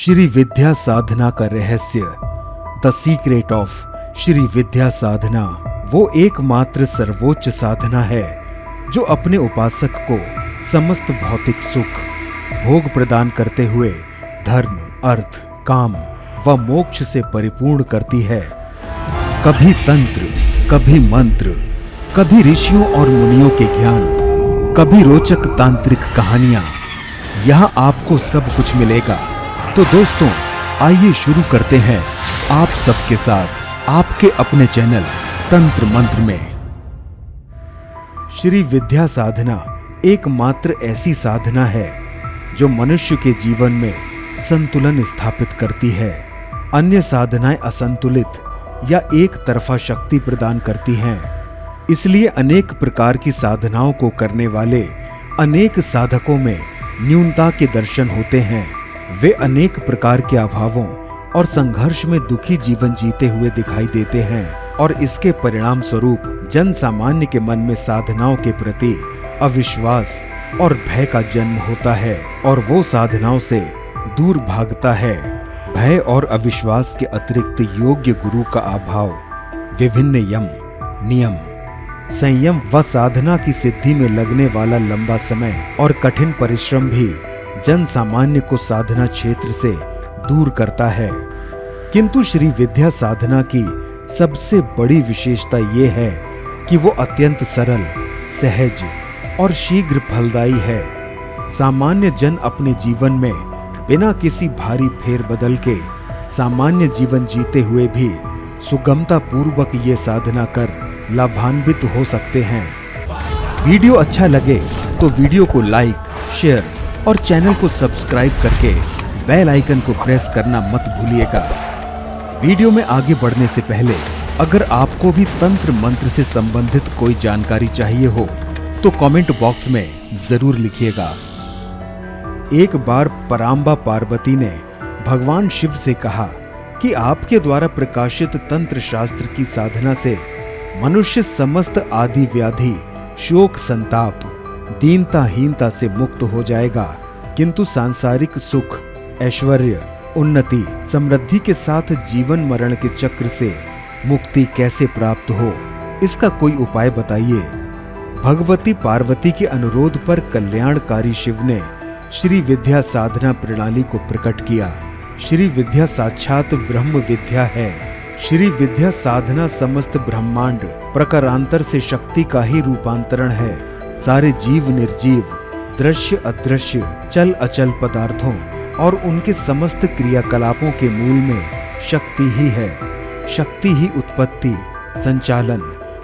श्री विद्या साधना का रहस्य, the secret of Shri विद्या साधना, वो एकमात्र सर्वोच्च साधना है जो अपने उपासक को समस्त भौतिक सुख भोग प्रदान करते हुए धर्म, अर्थ, काम व मोक्ष से परिपूर्ण करती है। कभी तंत्र, कभी मंत्र, कभी ऋषियों और मुनियों के ज्ञान, कभी रोचक तांत्रिक कहानियां, यहाँ आपको सब कुछ मिलेगा। तो दोस्तों, आइए शुरू करते हैं आप सबके साथ आपके अपने चैनल तंत्र मंत्र में। श्री विद्या साधना एकमात्र ऐसी साधना है जो मनुष्य के जीवन में संतुलन स्थापित करती है। अन्य साधनाएं असंतुलित या एक तरफा शक्ति प्रदान करती हैं। इसलिए अनेक प्रकार की साधनाओं को करने वाले अनेक साधकों में न्यूनता के दर्शन होते हैं। वे अनेक प्रकार के अभावों और संघर्ष में दुखी जीवन जीते हुए दिखाई देते हैं और इसके परिणाम स्वरूप जन सामान्य के मन में साधनाओं के प्रति अविश्वास और भय का जन्म होता है और वो साधनाओं से दूर भागता है। भय और अविश्वास के अतिरिक्त योग्य गुरु का अभाव, विभिन्न यम, नियम, संयम व साधना की सिद्धि में लगने वाला लंबा समय और कठिन परिश्रम भी जन सामान्य को साधना क्षेत्र से दूर करता है। किंतु श्री विद्या साधना की सबसे बड़ी विशेषता ये है कि वो अत्यंत सरल, सहज और शीघ्र फलदायी है। सामान्य जन अपने जीवन में बिना किसी भारी फेरबदल के सामान्य जीवन जीते हुए भी सुगमता पूर्वक ये साधना कर लाभान्वित हो सकते हैं। वीडियो अच्छा लगे तो वीडियो को लाइक, शेयर और चैनल को सब्सक्राइब करके बेल आइकन को प्रेस करना मत भूलिएगा। वीडियो में आगे बढ़ने से पहले अगर आपको भी तंत्र मंत्र से संबंधित कोई जानकारी चाहिए हो तो कमेंट बॉक्स में जरूर लिखिएगा। एक बार पराम्बा पार्वती ने भगवान शिव से कहा कि आपके द्वारा प्रकाशित तंत्र शास्त्र की साधना से मनुष्य समस्त आदि व्याधि, शोक, संताप, दीनता, हीनता से मुक्त हो जाएगा, किंतु सांसारिक सुख, ऐश्वर्य, उन्नति, समृद्धि के साथ जीवन मरण के चक्र से मुक्ति कैसे प्राप्त हो, इसका कोई उपाय बताइए। भगवती पार्वती के अनुरोध पर कल्याणकारी शिव ने श्री विद्या साधना प्रणाली को प्रकट किया। श्री विद्या साक्षात ब्रह्म विद्या है। श्री विद्या साधना समस्त ब्रह्मांड प्रकारांतर से शक्ति का ही रूपांतरण है। सारे जीव निर्जीव, दृश्य अदृश्य, चल अचल पदार्थों और उनके समस्त क्रियाकलापों के मूल में शक्ति ही है। शक्ति ही उत्पत्ति, संचालन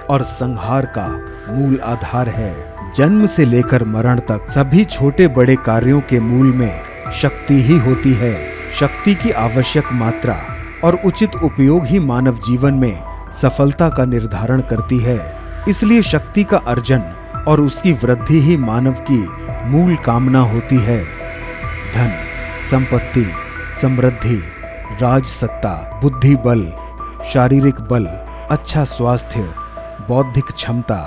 और संहार का मूल आधार है। जन्म से लेकर मरण तक सभी छोटे बड़े कार्यों के मूल में शक्ति ही होती है। शक्ति की आवश्यक मात्रा और उचित उपयोग ही मानव जीवन में सफलता का निर्धारण करती है। इसलिए शक्ति का अर्जन और उसकी वृद्धि ही मानव की मूल कामना होती है। धन, संपत्ति, समृद्धि, राजसत्ता, बुद्धि बल, शारीरिक बल, अच्छा स्वास्थ्य, बौद्धिक क्षमता,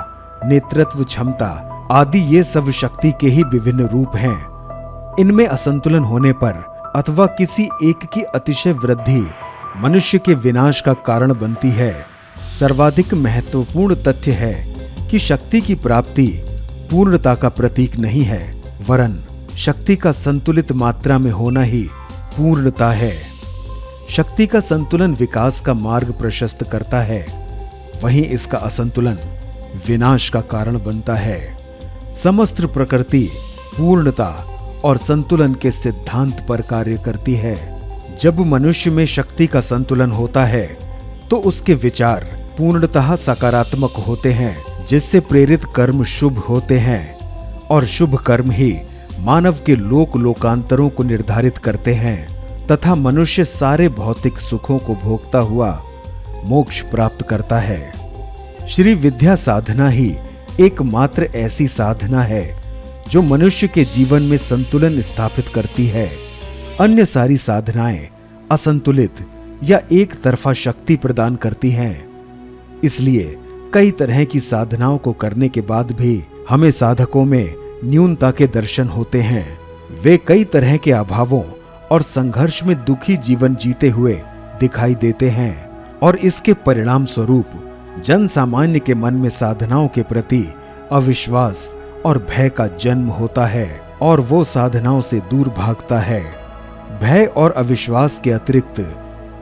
नेतृत्व क्षमता आदि ये सब शक्ति के ही विभिन्न रूप हैं। इनमें असंतुलन होने पर अथवा किसी एक की अतिशय वृद्धि मनुष्य के विनाश का कारण बनती है। सर्वाधिक महत्वपूर्ण तथ्य है कि शक्ति की प्राप्ति पूर्णता का प्रतीक नहीं है, वरन शक्ति का संतुलित मात्रा में होना ही पूर्णता है। शक्ति का संतुलन विकास का मार्ग प्रशस्त करता है, वहीं इसका असंतुलन विनाश का कारण बनता है। समस्त प्रकृति पूर्णता और संतुलन के सिद्धांत पर कार्य करती है। जब मनुष्य में शक्ति का संतुलन होता है तो उसके विचार पूर्णतः सकारात्मक होते हैं, जिससे प्रेरित कर्म शुभ होते हैं और शुभ कर्म ही मानव के लोकांतरों को निर्धारित करते हैं तथा मनुष्य सारे भौतिक सुखों को भोगता हुआ मोक्ष प्राप्त करता है। श्री विद्या साधना ही एकमात्र ऐसी साधना है जो मनुष्य के जीवन में संतुलन स्थापित करती है। अन्य सारी साधनाएं असंतुलित या एक तरफा शक्ति प्रदान करती हैं। इसलिए कई तरह की साधनाओं को करने के बाद भी हमें साधकों में न्यूनता के दर्शन होते हैं। वे कई तरह के अभावों और संघर्ष में दुखी जीवन जीते हुए दिखाई देते हैं और इसके परिणाम स्वरूप जन सामान्य के मन में साधनाओं के प्रति अविश्वास और भय का जन्म होता है और वो साधनाओं से दूर भागता है। भय और अविश्वास के अतिरिक्त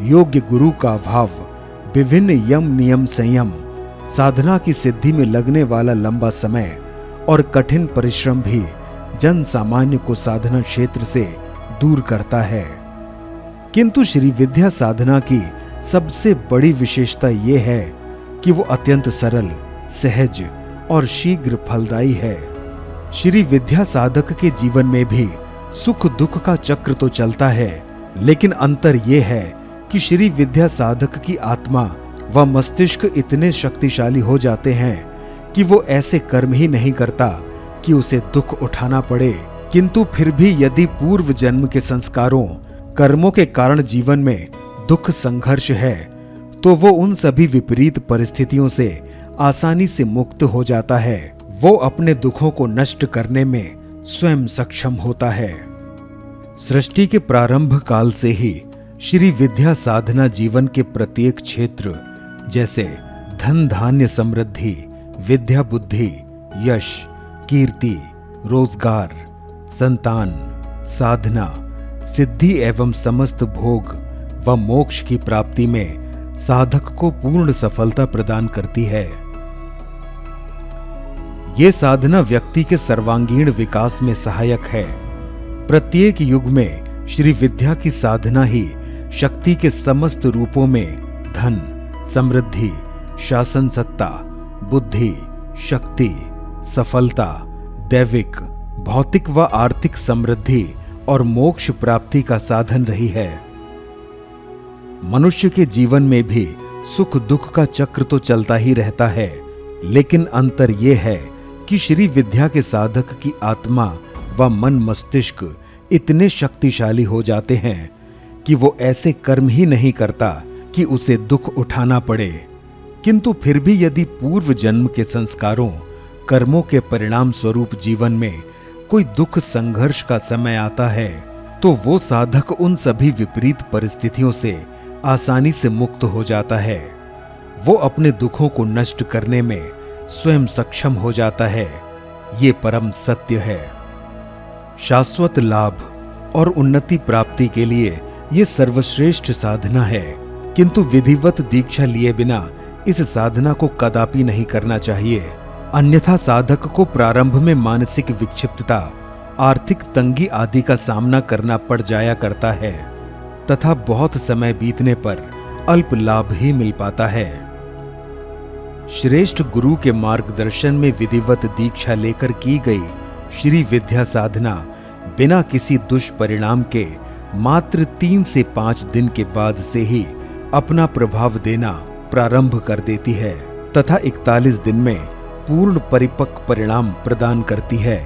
योग्य गुरु का अभाव, विभिन्न यम नियम संयम, साधना की सिद्धि में लगने वाला लंबा समय और कठिन परिश्रम भी जन सामान्य को साधना क्षेत्र से दूर करता है। किंतु श्री विद्या साधना की सबसे बड़ी विशेषता ये है कि वो अत्यंत सरल, सहज और शीघ्र फलदायी है। श्री विद्या साधक के जीवन में भी सुख दुख का चक्र तो चलता है, लेकिन अंतर ये है कि श्री विद्या साधक की आत्मा व मस्तिष्क इतने शक्तिशाली हो जाते हैं कि वो ऐसे कर्म ही नहीं करता कि उसे दुख उठाना पड़े। किंतु फिर भी यदि पूर्व जन्म के संस्कारों, कर्मों के कारण जीवन में दुख संघर्ष है, तो वो उन सभी विपरीत परिस्थितियों से आसानी से मुक्त हो जाता है। वो अपने दुखों को नष्ट करने में स्वयं सक्षम होता है। सृष्टि के प्रारंभ काल से ही श्री विद्या साधना जीवन के प्रत्येक क्षेत्र जैसे धन धान्य समृद्धि, विद्या बुद्धि, यश कीर्ति, रोजगार, संतान, साधना, सिद्धि एवं समस्त भोग व मोक्ष की प्राप्ति में साधक को पूर्ण सफलता प्रदान करती है। ये साधना व्यक्ति के सर्वांगीण विकास में सहायक है। प्रत्येक युग में श्री विद्या की साधना ही शक्ति के समस्त रूपों में धन, समृद्धि, शासन सत्ता, बुद्धि, शक्ति, सफलता, दैविक, भौतिक व आर्थिक समृद्धि और मोक्ष प्राप्ति का साधन रही है। मनुष्य के जीवन में भी सुख दुख का चक्र तो चलता ही रहता है, लेकिन अंतर यह है कि श्री विद्या के साधक की आत्मा व मन मस्तिष्क इतने शक्तिशाली हो जाते हैं कि वो ऐसे कर्म ही नहीं करता कि उसे दुख उठाना पड़े। किंतु फिर भी यदि पूर्व जन्म के संस्कारों, कर्मों के परिणाम स्वरूप जीवन में कोई दुख संघर्ष का समय आता है, तो वो साधक उन सभी विपरीत परिस्थितियों से आसानी से मुक्त हो जाता है। वो अपने दुखों को नष्ट करने में स्वयं सक्षम हो जाता है। ये परम सत्य है। शाश्वत लाभ और उन्नति प्राप्ति के लिए ये सर्वश्रेष्ठ साधना है, किंतु विधिवत दीक्षा लिए बिना इस साधना को कदापि नहीं करना चाहिए। अन्यथा साधक को प्रारंभ में मानसिक विक्षिप्तता, आर्थिक तंगी आदि का सामना करना पड़ जाया करता है तथा बहुत समय बीतने पर अल्प लाभ ही मिल पाता है। श्रेष्ठ गुरु के मार्गदर्शन में विधिवत दीक्षा लेकर की गई श्री विद्या साधना बिना किसी दुष्परिणाम के मात्र 3 से 5 दिन के बाद से ही अपना प्रभाव देना प्रारंभ कर देती है तथा 41 दिन में पूर्ण परिपक्व परिणाम प्रदान करती है।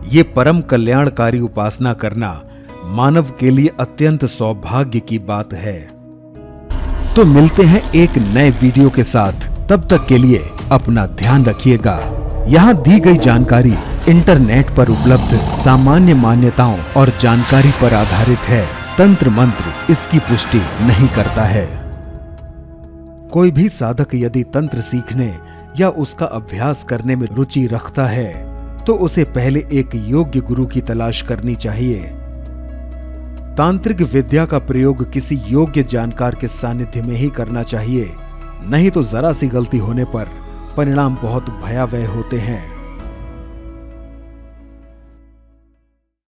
ये परम कल्याणकारी उपासना करना मानव के लिए अत्यंत सौभाग्य की बात है। तो मिलते हैं एक नए वीडियो के साथ, तब तक के लिए अपना ध्यान रखिएगा। यहाँ दी गई जानकारी इंटरनेट पर उपलब्ध सामान्य मान्यताओं और जानकारी पर आधारित है। तंत्र मंत्र इसकी पुष्टि नहीं करता है। कोई भी साधक यदि तंत्र सीखने या उसका अभ्यास करने में रुचि रखता है, तो उसे पहले एक योग्य गुरु की तलाश करनी चाहिए। तांत्रिक विद्या का प्रयोग किसी योग्य जानकार के सानिध्य में ही करना चाहिए, नहीं तो जरा सी गलती होने पर परिणाम बहुत भयावह होते हैं।